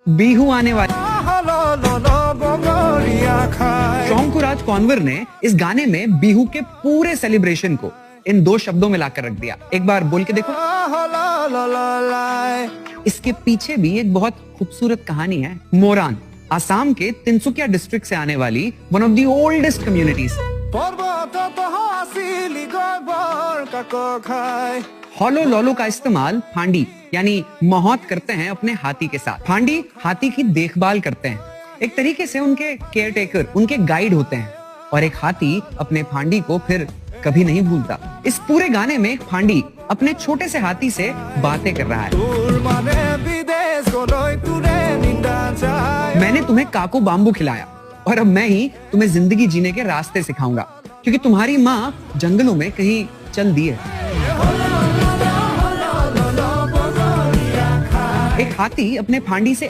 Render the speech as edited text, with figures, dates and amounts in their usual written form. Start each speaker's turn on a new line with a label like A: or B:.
A: बीहू आने वाली। शोंकुराज कॉन्वर ने इस गाने में बीहू के पूरे सेलिब्रेशन को इन 2 शब्दों में लाकर रख दिया। एक बार बोल के देखो। इसके पीछे भी एक बहुत खूबसूरत कहानी है। मोरान असम के तिनसुकिया डिस्ट्रिक्ट से आने वाली one of the oldest communities. Hollow लोलो का इस्तेमाल फांडी यानी मौत करते हैं अपने हाथी के साथ। फांडी हाथी की देखभाल करते हैं, एक तरीके से उनके केयर टेकर, उनके गाइड होते हैं। और एक हाथी अपने फांडी को फिर कभी नहीं भूलता। इस पूरे गाने में फांडी अपने छोटे से हाथी से बातें कर रहा है। मैंने तुम्हें काको बाम्बू खिलाया और अब मैं ही तुम्हें जिंदगी जीने के रास्ते सिखाऊंगा, क्योंकि तुम्हारी माँ जंगलों में कहीं चल दी है। एक हाथी अपने फांडी से